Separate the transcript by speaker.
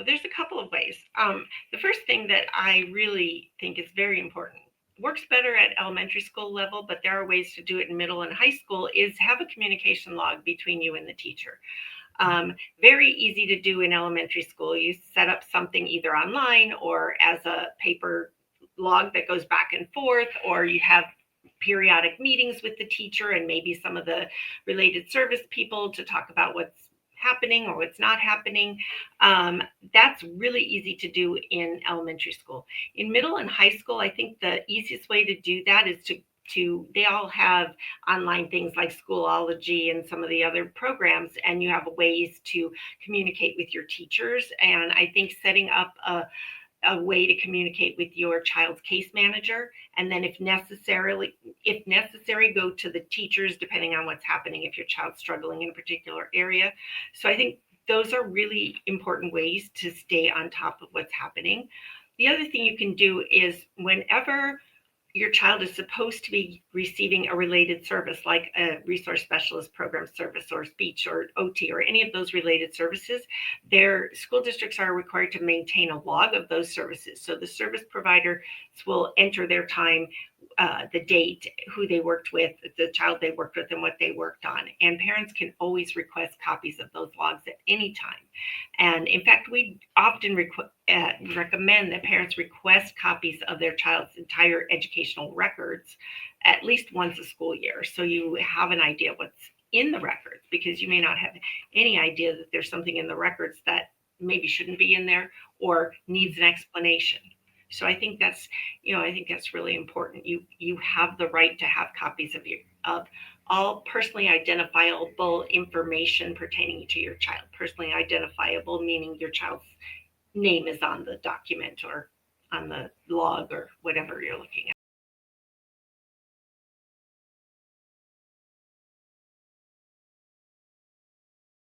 Speaker 1: Well, there's a couple of ways. The first thing that I really think is very important, works better at elementary school level, but there are ways to do it in middle and high school, is have a communication log between you and the teacher. Very easy to do in elementary school. You set up something either online or as a paper log that goes back and forth, or you have periodic meetings with the teacher and maybe some of the related service people to talk about what's happening or what's not happening. Um, that's really easy to do in elementary school. In middle and high school, I think the easiest way to do that is to they all have online things like Schoolology and some of the other programs, and you have ways to communicate with your teachers. And I think setting up a way to communicate with your child's case manager, and then if necessary go to the teachers depending on what's happening if your child's struggling in a particular area. So I think those are really important ways to stay on top of what's happening. The other thing you can do is whenever your child is supposed to be receiving a related service like a resource specialist program service or speech or OT or any of those related services, their school districts are required to maintain a log of those services. So the service providers will enter their time, the date, who they worked with, the child they worked with, and what they worked on. And parents can always request copies of those logs at any time. And in fact, we often recommend that parents request copies of their child's entire educational records at least once a school year. So you have an idea what's in the records, because you may not have any idea that there's something in the records that maybe shouldn't be in there or needs an explanation. So I think that's really important. You have the right to have copies of all personally identifiable information pertaining to your child. Personally identifiable meaning your child's name is on the document or on the log or whatever you're looking at.